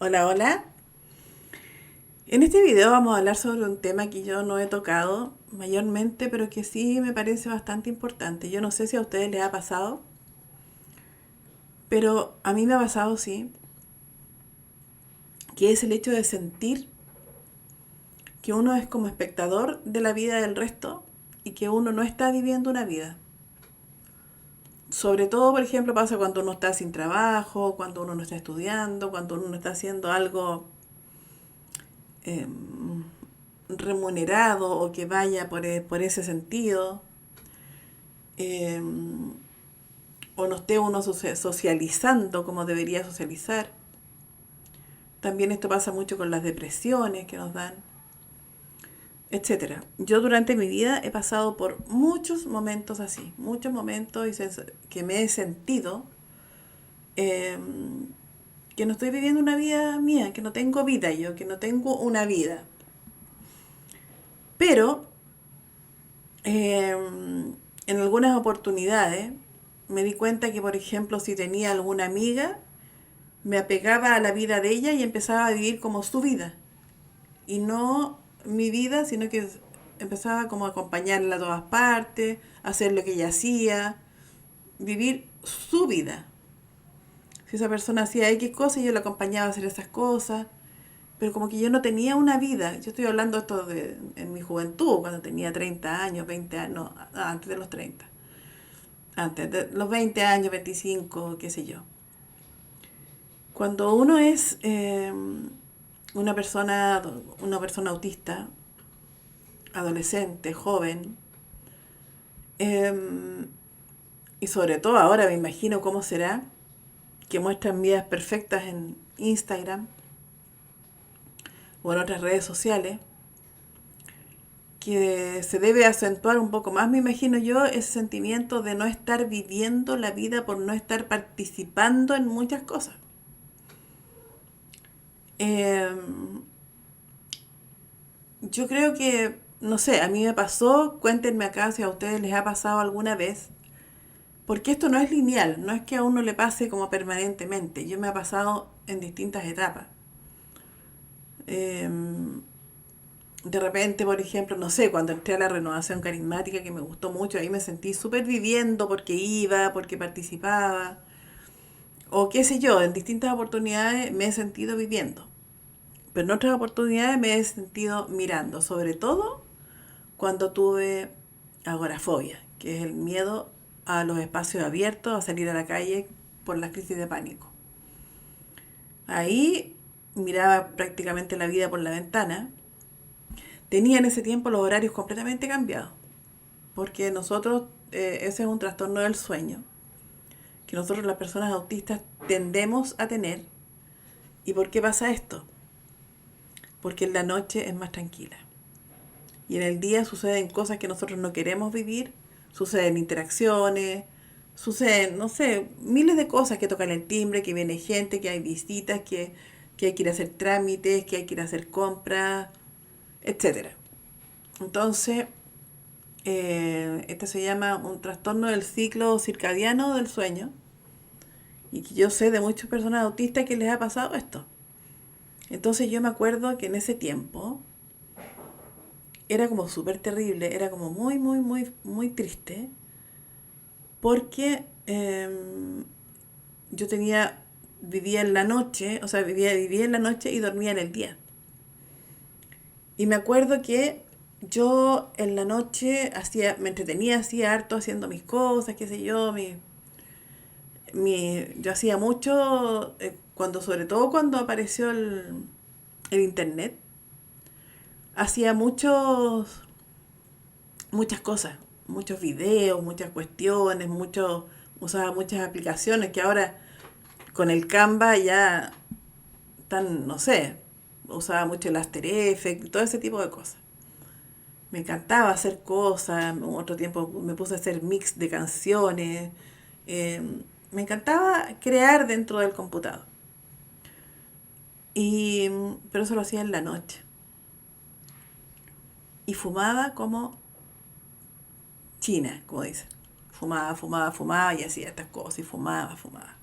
Hola, hola. En este video vamos a hablar sobre un tema que yo no he tocado mayormente, pero que sí me parece bastante importante. Yo no sé si a ustedes les ha pasado, pero a mí me ha pasado sí, que es el hecho de sentir que uno es como espectador de la vida del resto y que uno no está viviendo una vida. Sobre todo, por ejemplo, pasa cuando uno está sin trabajo, cuando uno no está estudiando, cuando uno no está haciendo algo eh, remunerado o que vaya por ese sentido. eh, o no esté uno socializando como debería socializar. También esto pasa mucho con las depresiones que nos dan, etcétera. Yo durante mi vida he pasado por muchos momentos así, muchos momentos que me he sentido eh, que no estoy viviendo una vida mía, que no tengo vida yo, que no tengo una vida. Pero en algunas oportunidades me di cuenta que, por ejemplo, si tenía alguna amiga, me apegaba a la vida de ella y empezaba a vivir como su vida. Y no mi vida, sino que empezaba como a acompañarla a todas partes, hacer lo que ella hacía, vivir su vida. Si esa persona hacía X cosas, yo la acompañaba a hacer esas cosas, pero como que yo no tenía una vida. Yo estoy hablando esto en mi juventud, cuando tenía 30 años, 20 años, no, antes de los 30, antes de los 20 años, 25, qué sé yo. Cuando uno es una persona, una persona autista, adolescente, joven, eh, y sobre todo ahora me imagino cómo será, que muestran vidas perfectas en Instagram o en otras redes sociales, que se debe acentuar un poco más, me imagino yo, ese sentimiento de no estar viviendo la vida por no estar participando en muchas cosas. Eh, yo creo que, no sé, a mí me pasó, cuéntenme acá si a ustedes les ha pasado alguna vez, porque esto no es lineal, no es que a uno le pase como permanentemente, yo me ha pasado en distintas etapas. Eh, de repente, por ejemplo, no sé, cuando entré a la renovación carismática, que me gustó mucho, ahí me sentí súper viviendo porque iba, porque participaba, o qué sé yo, en distintas oportunidades me he sentido viviendo, pero en otras oportunidades me he sentido mirando, sobre todo cuando tuve agorafobia, que es el miedo a los espacios abiertos, a salir a la calle por las crisis de pánico. Ahí miraba prácticamente la vida por la ventana. Tenía en ese tiempo los horarios completamente cambiados, porque nosotros, ese es un trastorno del sueño, que nosotros las personas autistas tendemos a tener. ¿Y por qué pasa esto? Porque en la noche es más tranquila. Y en el día suceden cosas que nosotros no queremos vivir, suceden interacciones, suceden, no sé, miles de cosas, que tocan el timbre, que viene gente, que hay visitas, que hay que ir a hacer trámites, que hay que ir a hacer compras, etcétera. Entonces, este se llama un trastorno del ciclo circadiano del sueño, y que yo sé de muchas personas autistas que les ha pasado esto. Entonces yo me acuerdo que en ese tiempo era como súper terrible, era como muy, muy, muy, muy triste, porque yo vivía en la noche, o sea, vivía en la noche y dormía en el día. Y me acuerdo que yo en la noche me entretenía, hacía harto haciendo mis cosas, qué sé yo, yo hacía mucho, sobre todo cuando apareció el internet, hacía muchas cosas, muchos videos, muchas cuestiones, usaba muchas aplicaciones que ahora con el Canva ya están, no sé, usaba mucho el After Effects, todo ese tipo de cosas. Me encantaba hacer cosas, otro tiempo me puse a hacer mix de canciones, eh, me encantaba crear dentro del computador. Pero eso lo hacía en la noche. Y fumaba como china, como dicen. Fumaba, fumaba, fumaba y hacía estas cosas y fumaba, fumaba.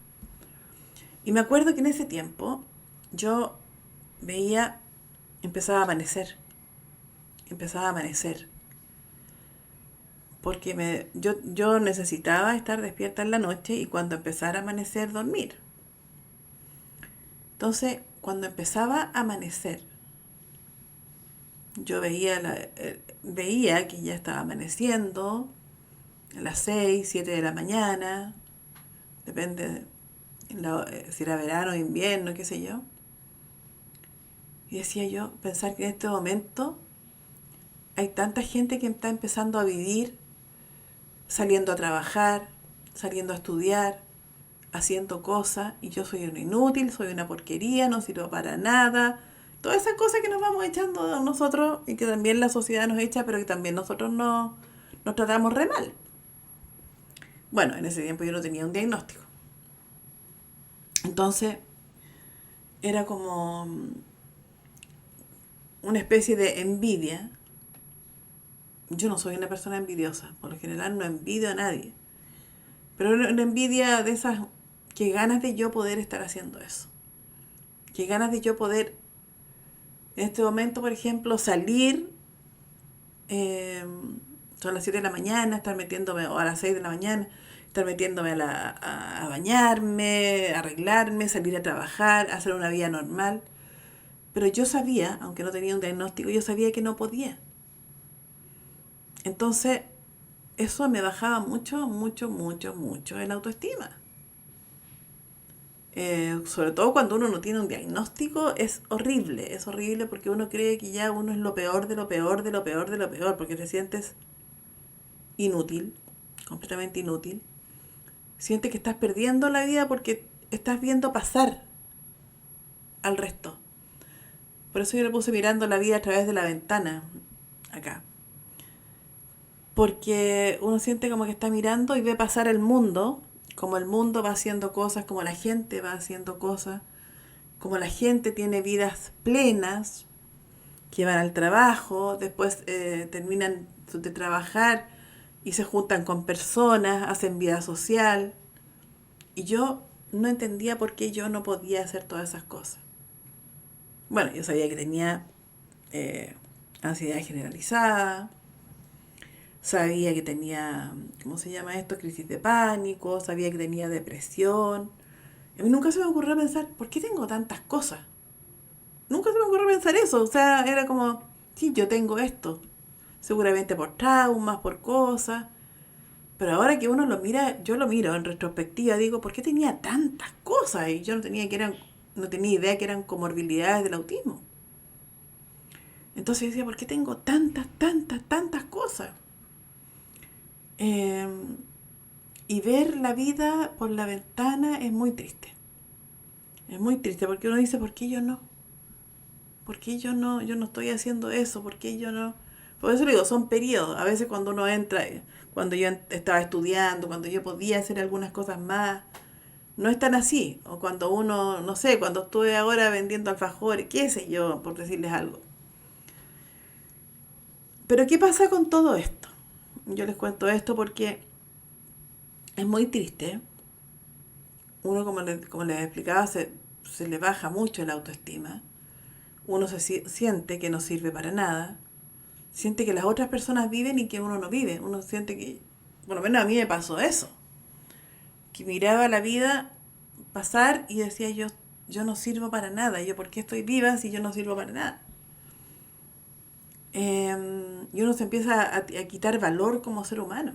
Y me acuerdo que en ese tiempo yo veía, empezaba a amanecer, empezaba a amanecer, porque yo necesitaba estar despierta en la noche y cuando empezara a amanecer dormir. Entonces, cuando empezaba a amanecer, yo veía que ya estaba amaneciendo a las 6 7 de la mañana, depende si era verano o invierno, qué sé yo. Y decía yo, pensar que en este momento hay tanta gente que está empezando a vivir, saliendo a trabajar, saliendo a estudiar, haciendo cosas, y yo soy una inútil, soy una porquería, no sirvo para nada. Todas esas cosas que nos vamos echando nosotros y que también la sociedad nos echa, pero que también nosotros nos tratamos re mal. Bueno, en ese tiempo yo no tenía un diagnóstico. Entonces, era como una especie de envidia. Yo no soy una persona envidiosa, por lo general no envidio a nadie. Pero una envidia de esas, que ganas de yo poder estar haciendo eso. Que ganas de yo poder, en este momento, por ejemplo, salir, eh, son las 7 de la mañana, estar metiéndome, o a las 6 de la mañana, estar metiéndome a bañarme, arreglarme, salir a trabajar, hacer una vida normal. Pero yo sabía, aunque no tenía un diagnóstico, yo sabía que no podía. Entonces, eso me bajaba mucho, mucho, mucho, mucho el autoestima. Sobre todo cuando uno no tiene un diagnóstico, es horrible porque uno cree que ya uno es lo peor de lo peor, de lo peor, de lo peor, porque te sientes inútil, completamente inútil. Sientes que estás perdiendo la vida porque estás viendo pasar al resto. Por eso yo le puse mirando la vida a través de la ventana, acá. Porque uno siente como que está mirando y ve pasar el mundo, como el mundo va haciendo cosas, como la gente va haciendo cosas, como la gente tiene vidas plenas, que van al trabajo, después terminan de trabajar y se juntan con personas, hacen vida social. Y yo no entendía por qué yo no podía hacer todas esas cosas. Bueno, yo sabía que tenía eh, ansiedad generalizada, sabía que tenía, ¿cómo se llama esto? Crisis de pánico, sabía que tenía depresión. A mí nunca se me ocurrió pensar, ¿por qué tengo tantas cosas? Nunca se me ocurrió pensar eso, o sea, era como, sí, yo tengo esto, seguramente por traumas, por cosas, pero ahora que uno lo mira, yo lo miro en retrospectiva, digo, ¿por qué tenía tantas cosas? Y yo no tenía idea que eran comorbilidades del autismo. Entonces yo decía, ¿por qué tengo tantas, tantas, tantas cosas? Eh, y ver la vida por la ventana es muy triste. Es muy triste porque uno dice, ¿por qué yo no? ¿Por qué yo no? Yo no estoy haciendo eso, ¿por qué yo no? Por eso le digo, son periodos. A veces cuando uno entra, cuando yo estaba estudiando, cuando yo podía hacer algunas cosas más, no es tan así. O cuando uno, no sé, cuando estuve ahora vendiendo alfajores, qué sé yo, por decirles algo. Pero ¿qué pasa con todo esto? Yo les cuento esto porque es muy triste. Uno, como les explicaba, se le baja mucho la autoestima. Uno siente que no sirve para nada. Siente que las otras personas viven y que uno no vive. Uno siente que, por lo menos a mí me pasó eso. Que miraba la vida pasar y decía yo no sirvo para nada. Yo, ¿por qué estoy viva si yo no sirvo para nada? Y uno se empieza a quitar valor como ser humano.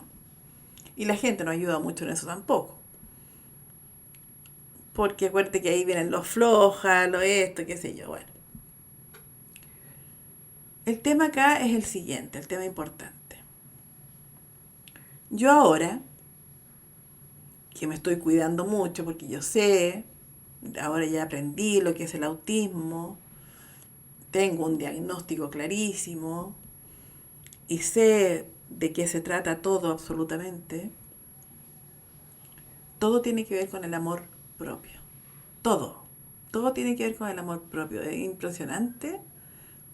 Y la gente no ayuda mucho en eso tampoco. Porque acuérdate que ahí vienen los flojas, lo esto, qué sé yo, bueno. El tema acá es el siguiente, el tema importante. Yo ahora, que me estoy cuidando mucho porque yo sé, ahora ya aprendí lo que es el autismo, tengo un diagnóstico clarísimo y sé de qué se trata todo absolutamente, todo tiene que ver con el amor propio. Todo. Todo tiene que ver con el amor propio. Es impresionante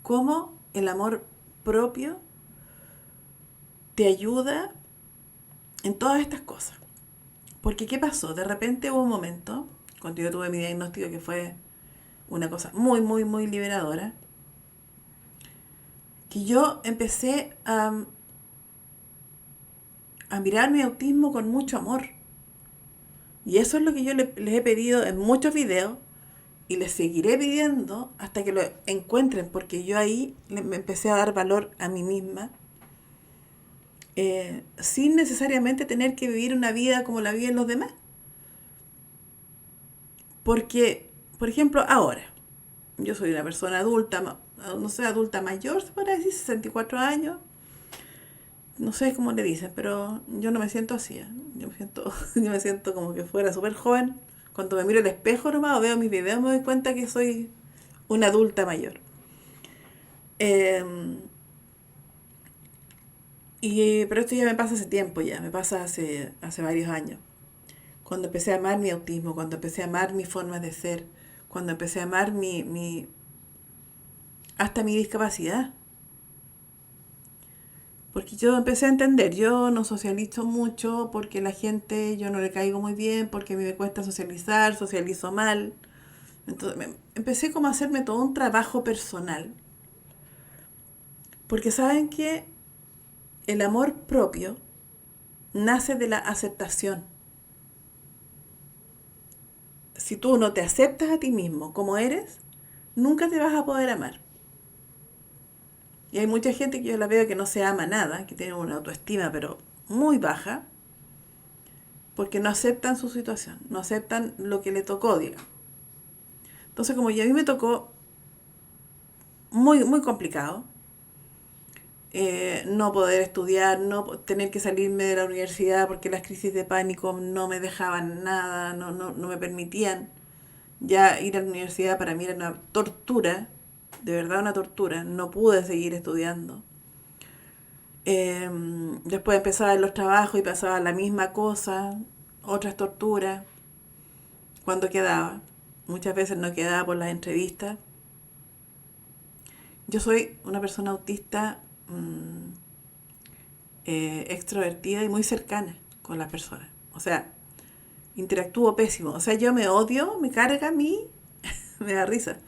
cómo el amor propio te ayuda en todas estas cosas. Porque ¿qué pasó? De repente hubo un momento, cuando yo tuve mi diagnóstico que fue una cosa muy, muy, muy liberadora, que yo empecé a mirar mi autismo con mucho amor. Y eso es lo que yo les he pedido en muchos videos y les seguiré pidiendo hasta que lo encuentren, porque yo ahí me empecé a dar valor a mí misma, sin necesariamente tener que vivir una vida como la viven los demás. Porque, por ejemplo, ahora, yo soy una persona adulta, no sé, adulta mayor, se podría decir, 64 años, no sé cómo le dicen, pero yo no me siento así, ¿eh? Yo me siento como que fuera súper joven. Cuando me miro al espejo nomás o veo mis videos me doy cuenta que soy una adulta mayor. Eh, pero esto ya me pasa hace tiempo ya, me pasa hace varios años. Cuando empecé a amar mi autismo, cuando empecé a amar mi forma de ser, cuando empecé a amar hasta mi discapacidad. Porque yo empecé a entender, yo no socializo mucho porque la gente, yo no le caigo muy bien, porque a mí me cuesta socializar, socializo mal. Entonces empecé como a hacerme todo un trabajo personal. Porque saben que el amor propio nace de la aceptación. Si tú no te aceptas a ti mismo como eres, nunca te vas a poder amar. Y hay mucha gente que yo la veo que no se ama nada, que tiene una autoestima pero muy baja, porque no aceptan su situación, no aceptan lo que le tocó, digamos. Entonces, como ya a mí me tocó muy, muy complicado, no poder estudiar, no tener que salirme de la universidad porque las crisis de pánico no me dejaban nada, no me permitían. Ya ir a la universidad para mí era una tortura, de verdad una tortura, no pude seguir estudiando. Eh, Después empezaba en los trabajos y pasaba la misma cosa, otras torturas, cuando quedaba. Muchas veces no quedaba por las entrevistas. Yo soy una persona autista, extrovertida y muy cercana con las personas. O sea, interactúo pésimo. O sea, yo me odio, me carga a mí, me da risa.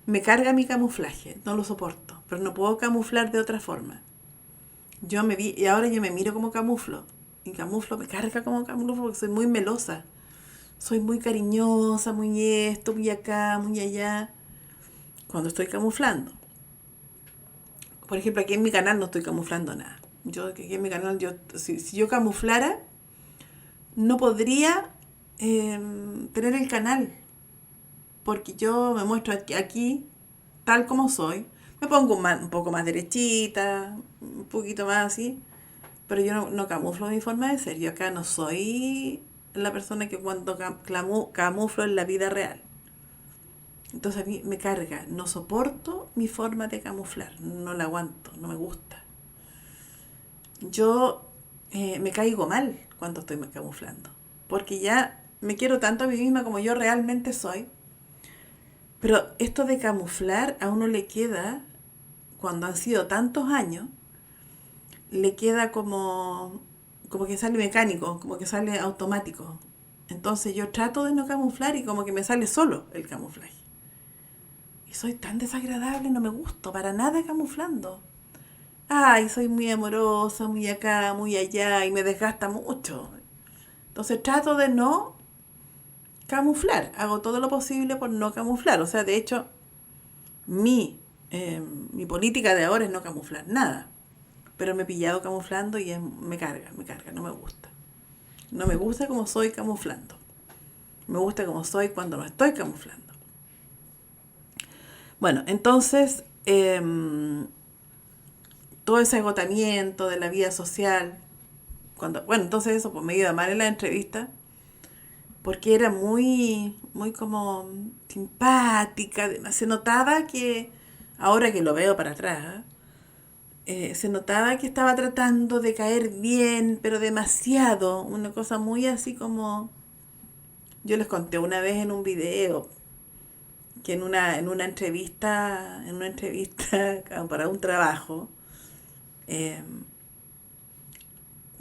Me carga mi camuflaje, no lo soporto, pero no puedo camuflar de otra forma. Y ahora yo me miro como camuflo. Y camuflo, me carga como camuflo porque soy muy melosa. Soy muy cariñosa, muy esto, muy acá, muy allá. Cuando estoy camuflando. Por ejemplo, aquí en mi canal no estoy camuflando nada. Yo aquí en mi canal, si yo camuflara, no podría tener el canal. Porque yo me muestro aquí tal como soy. Me pongo un poco más derechita, un poquito más así. Pero yo no camuflo mi forma de ser. Yo acá no soy la persona que cuando camuflo en la vida real. Entonces a mí me carga. No soporto mi forma de camuflar. No la aguanto. No me gusta. Yo me caigo mal cuando estoy camuflando. Porque ya me quiero tanto a mí misma como yo realmente soy. Pero esto de camuflar a uno le queda, cuando han sido tantos años, le queda como que sale mecánico, como que sale automático. Entonces yo trato de no camuflar y como que me sale solo el camuflaje. Y soy tan desagradable, no me gusto para nada camuflando. Ay, soy muy amorosa, muy acá, muy allá y me desgasta mucho. Entonces trato de no camuflar. Hago todo lo posible por no camuflar. O sea, de hecho, mi política de ahora es no camuflar nada. Pero me he pillado camuflando y me carga, no me gusta. No me gusta como soy camuflando. Me gusta como soy cuando no estoy camuflando. Bueno, entonces, todo ese agotamiento de la vida social, bueno, entonces eso, pues me iba mal en la entrevista, porque era muy, muy como simpática, se notaba que, ahora que lo veo para atrás, se notaba que estaba tratando de caer bien, pero demasiado, una cosa muy así como, yo les conté una vez en un video, que en una entrevista para un trabajo, eh,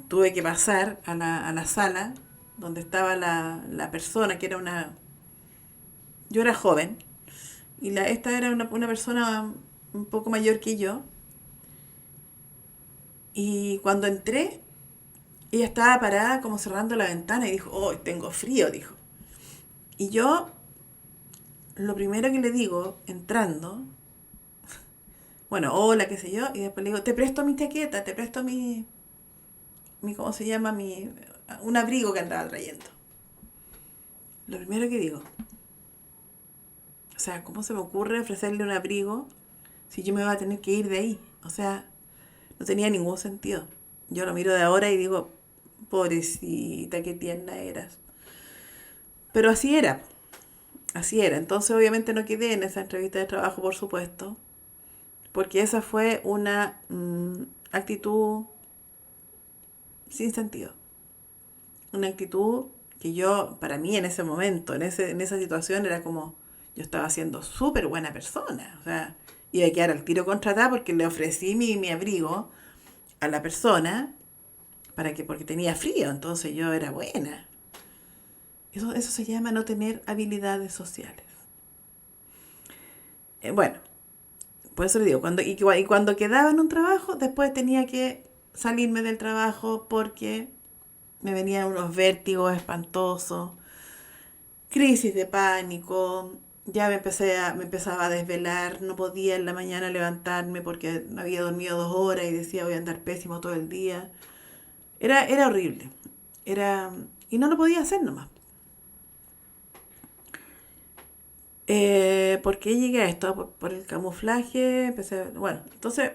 tuve que pasar a la sala donde estaba la persona, que era una... Yo era joven, Y esta era una persona un poco mayor que yo. Y cuando entré, ella estaba parada como cerrando la ventana y dijo, oh, tengo frío, dijo. Y yo, lo primero que le digo, entrando, bueno, hola, qué sé yo, y después le digo, te presto mi chaqueta, te presto ¿cómo se llama? Un abrigo que andaba trayendo. Lo primero que digo, o sea, ¿cómo se me ocurre ofrecerle un abrigo si yo me voy a tener que ir de ahí? O sea, no tenía ningún sentido. Yo lo miro de ahora y digo, pobrecita, qué tierna eras. Pero así era, así era. Entonces obviamente no quedé en esa entrevista de trabajo, por supuesto, porque esa fue una actitud sin sentido. Una actitud que yo, para mí en ese momento, en esa situación, era como, yo estaba siendo súper buena persona. O sea, iba a quedar al tiro contratada porque le ofrecí mi abrigo a la persona porque tenía frío, entonces yo era buena. Eso se llama no tener habilidades sociales. Bueno, por eso le digo, y cuando quedaba en un trabajo, después tenía que salirme del trabajo porque me venían unos vértigos espantosos, crisis de pánico, ya me empezaba a desvelar, no podía en la mañana levantarme porque había dormido 2 horas y decía voy a andar pésimo todo el día. Era horrible. Era, y no lo podía hacer nomás. ¿Por qué llegué a esto? Por el camuflaje, bueno, entonces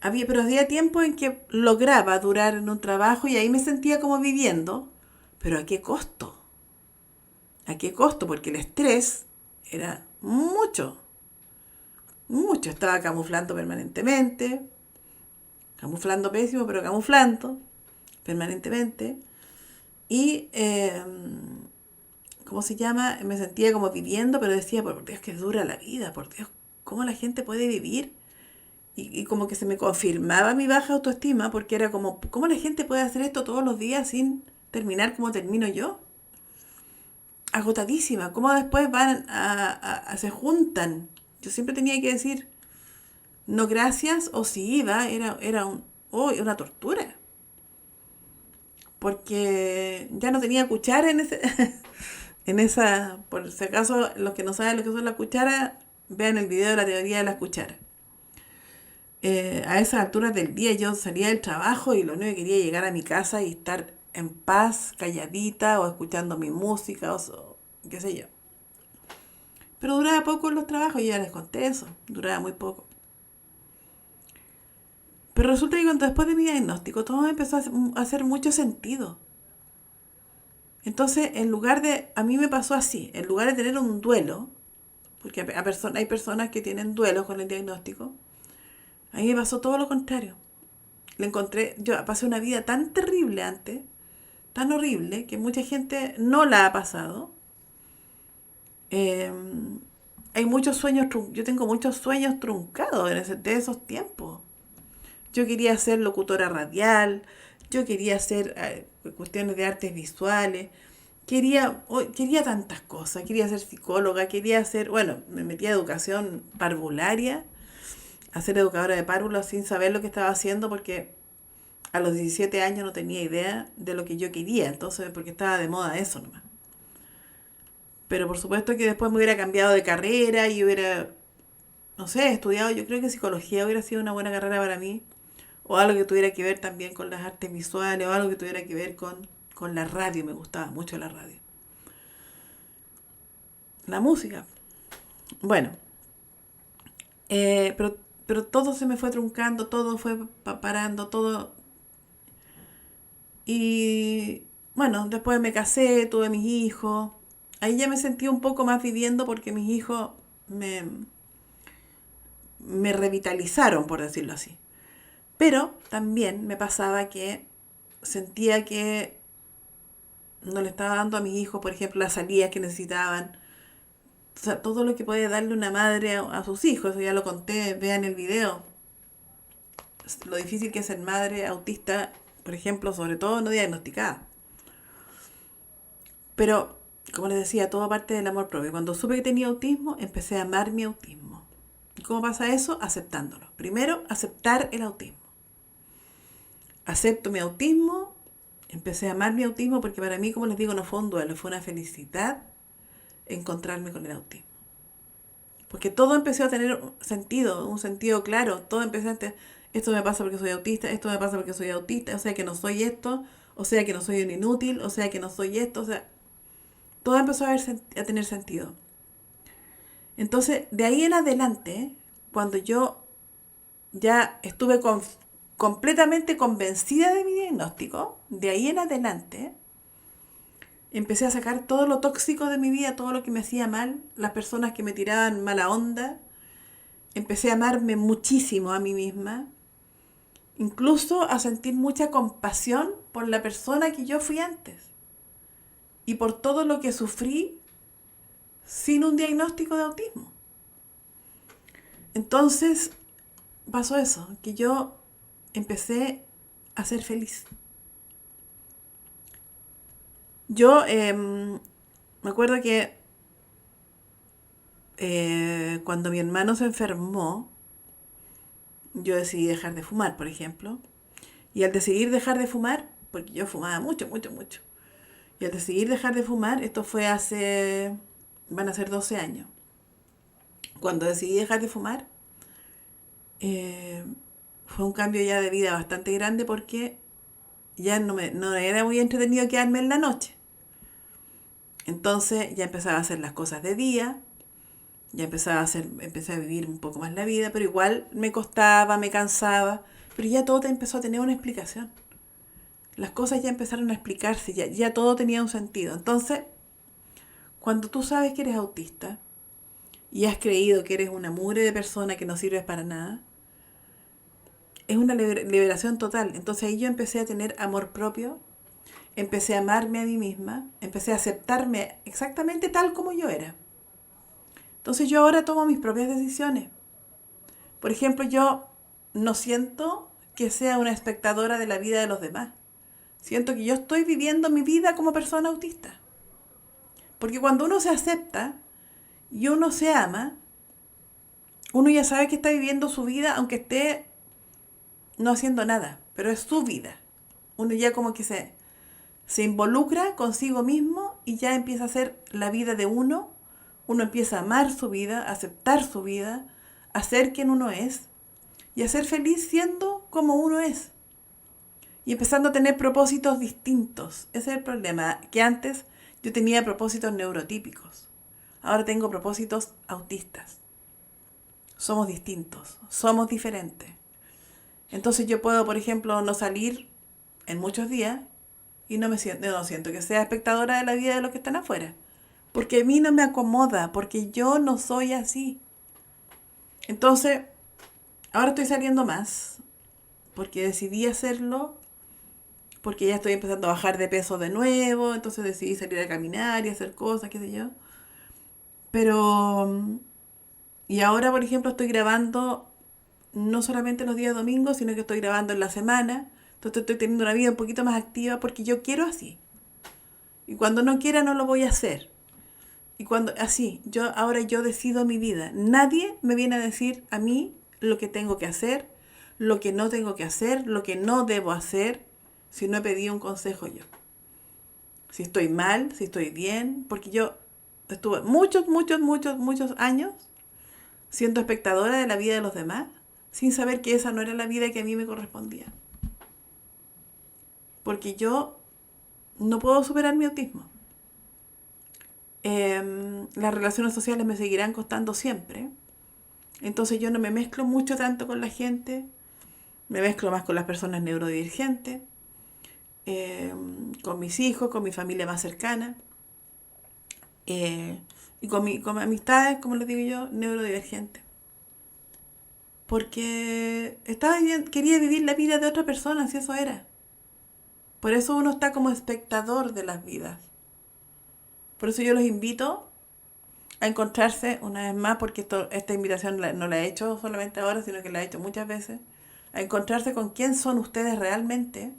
pero había tiempo en que lograba durar en un trabajo y ahí me sentía como viviendo, pero ¿a qué costo? ¿A qué costo? Porque el estrés era mucho, mucho. Estaba camuflando permanentemente, camuflando pésimo, pero camuflando permanentemente. Y, ¿cómo se llama? Me sentía como viviendo, pero decía, por Dios, que dura la vida, por Dios, ¿cómo la gente puede vivir? Y como que se me confirmaba mi baja autoestima, porque era como, ¿cómo la gente puede hacer esto todos los días sin terminar como termino yo? Agotadísima. ¿Cómo después se juntan? Yo siempre tenía que decir, no gracias, o si iba, una tortura. Porque ya no tenía cuchara en esa, por si acaso, los que no saben lo que son las cucharas, vean el video de la teoría de las cucharas. A esas alturas del día yo salía del trabajo y lo único que quería era llegar a mi casa y estar en paz, calladita, o escuchando mi música, o qué sé yo. Pero duraba poco en los trabajos, yo ya les conté eso, duraba muy poco. Pero resulta que cuando después de mi diagnóstico todo me empezó a hacer mucho sentido. Entonces, a mí me pasó así, en lugar de tener un duelo, porque hay personas que tienen duelos con el diagnóstico, a mí me pasó todo lo contrario. Yo pasé una vida tan terrible antes, tan horrible, que mucha gente no la ha pasado. Eh, Hay muchos sueños, yo tengo muchos sueños truncados de esos tiempos. Yo quería ser locutora radial, yo quería hacer cuestiones de artes visuales, quería tantas cosas, quería ser psicóloga, bueno, me metí a educación parvularia, a ser educadora de párvulos sin saber lo que estaba haciendo porque a los 17 años no tenía idea de lo que yo quería, entonces porque estaba de moda eso nomás. Pero por supuesto que después me hubiera cambiado de carrera y hubiera, no sé, estudiado, yo creo que psicología hubiera sido una buena carrera para mí, o algo que tuviera que ver también con las artes visuales, o algo que tuviera que ver con la radio, me gustaba mucho la radio. La música. Bueno, pero todo se me fue truncando, todo fue parando, todo. Y bueno, después me casé, tuve mis hijos. Ahí ya me sentí un poco más viviendo porque mis hijos me, me revitalizaron, por decirlo así. Pero también me pasaba que sentía que no le estaba dando a mis hijos, por ejemplo, las salidas que necesitaban. O sea, todo lo que puede darle una madre a sus hijos, eso ya lo conté, vean el video. Lo difícil que es ser madre autista, por ejemplo, sobre todo no diagnosticada. Pero como les decía, todo parte del amor propio. Cuando supe que tenía autismo, empecé a amar mi autismo. ¿Y cómo pasa eso? Aceptándolo. Primero, aceptar el autismo. Acepto mi autismo, empecé a amar mi autismo porque para mí, como les digo, no fue un duelo, fue una felicidad encontrarme con el autismo. Porque todo empezó a tener un sentido claro. Todo empezó a tener, esto me pasa porque soy autista, esto me pasa porque soy autista, o sea que no soy esto, o sea que no soy un inútil, o sea que no soy esto, o sea, todo empezó a tener sentido. Entonces, de ahí en adelante, cuando yo ya estuve completamente convencida de mi diagnóstico, de ahí en adelante, empecé a sacar todo lo tóxico de mi vida, todo lo que me hacía mal, las personas que me tiraban mala onda. Empecé a amarme muchísimo a mí misma, incluso a sentir mucha compasión por la persona que yo fui antes y por todo lo que sufrí sin un diagnóstico de autismo. Entonces pasó eso, que yo empecé a ser feliz. Yo me acuerdo que cuando mi hermano se enfermó, yo decidí dejar de fumar, por ejemplo. Y al decidir dejar de fumar, porque yo fumaba mucho, mucho, mucho. Y al decidir dejar de fumar, esto fue van a ser 12 años. Cuando decidí dejar de fumar, eh, fue un cambio ya de vida bastante grande porque ya no era muy entretenido quedarme en la noche. Entonces ya empezaba a hacer las cosas de día, ya empecé a vivir un poco más la vida, pero igual me costaba, me cansaba, pero ya todo empezó a tener una explicación. Las cosas ya empezaron a explicarse, ya todo tenía un sentido. Entonces, cuando tú sabes que eres autista y has creído que eres una mugre de persona que no sirves para nada, es una liberación total. Entonces ahí yo empecé a tener amor propio, empecé a amarme a mí misma, empecé a aceptarme exactamente tal como yo era. Entonces yo ahora tomo mis propias decisiones. Por ejemplo, yo no siento que sea una espectadora de la vida de los demás. Siento que yo estoy viviendo mi vida como persona autista. Porque cuando uno se acepta y uno se ama, uno ya sabe que está viviendo su vida aunque esté no haciendo nada, pero es su vida. Uno ya como que se involucra consigo mismo y ya empieza a hacer la vida de uno. Uno empieza a amar su vida, a aceptar su vida, a ser quien uno es y a ser feliz siendo como uno es. Y empezando a tener propósitos distintos. Ese es el problema, que antes yo tenía propósitos neurotípicos. Ahora tengo propósitos autistas. Somos distintos, somos diferentes. Entonces yo puedo, por ejemplo, no salir en muchos días y no siento que sea espectadora de la vida de los que están afuera. Porque a mí no me acomoda, porque yo no soy así. Entonces, ahora estoy saliendo más, porque decidí hacerlo, porque ya estoy empezando a bajar de peso de nuevo, entonces decidí salir a caminar y hacer cosas, qué sé yo. Pero, y ahora, por ejemplo, estoy grabando no solamente los días domingos, sino que estoy grabando en la semana. Entonces estoy teniendo una vida un poquito más activa porque yo quiero así. Y cuando no quiera no lo voy a hacer. Y cuando así, ahora yo decido mi vida. Nadie me viene a decir a mí lo que tengo que hacer, lo que no tengo que hacer, lo que no debo hacer, si no he pedido un consejo yo. Si estoy mal, si estoy bien, porque yo estuve muchos, muchos, muchos, muchos años siendo espectadora de la vida de los demás, sin saber que esa no era la vida que a mí me correspondía. Porque yo no puedo superar mi autismo. Las relaciones sociales me seguirán costando siempre. Entonces yo no me mezclo mucho tanto con la gente, me mezclo más con las personas neurodivergentes, con mis hijos, con mi familia más cercana, y con amistades, como les digo yo, neurodivergentes. Porque quería vivir la vida de otra persona, si eso era. Por eso uno está como espectador de las vidas. Por eso yo los invito a encontrarse una vez más, porque esta invitación no la he hecho solamente ahora, sino que la he hecho muchas veces, a encontrarse con quién son ustedes realmente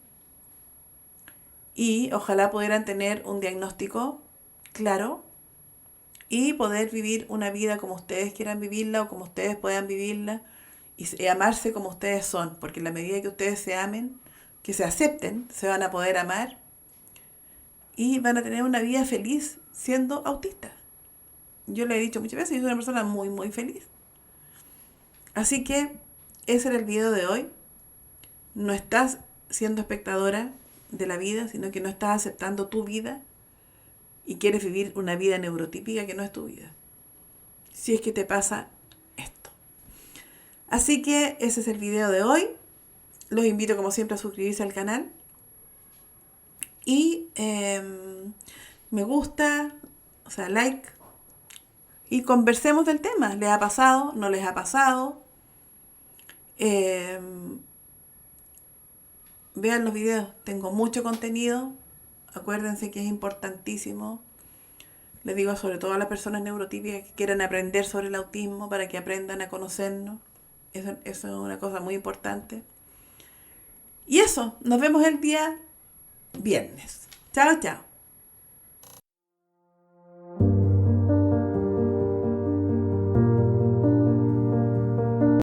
y ojalá pudieran tener un diagnóstico claro y poder vivir una vida como ustedes quieran vivirla o como ustedes puedan vivirla y amarse como ustedes son, porque en la medida que ustedes se amen, que se acepten, se van a poder amar y van a tener una vida feliz siendo autistas. Yo le he dicho muchas veces, yo soy una persona muy, muy feliz. Así que ese era el video de hoy. No estás siendo espectadora de la vida, sino que no estás aceptando tu vida y quieres vivir una vida neurotípica que no es tu vida. Si es que te pasa esto. Así que ese es el video de hoy. Los invito como siempre a suscribirse al canal. Y me gusta, o sea, like. Y conversemos del tema. ¿Les ha pasado? ¿No les ha pasado? Vean los videos. Tengo mucho contenido. Acuérdense que es importantísimo. Les digo sobre todo a las personas neurotípicas que quieran aprender sobre el autismo para que aprendan a conocernos. Eso es una cosa muy importante. Y eso, nos vemos el día viernes. Chao, chao.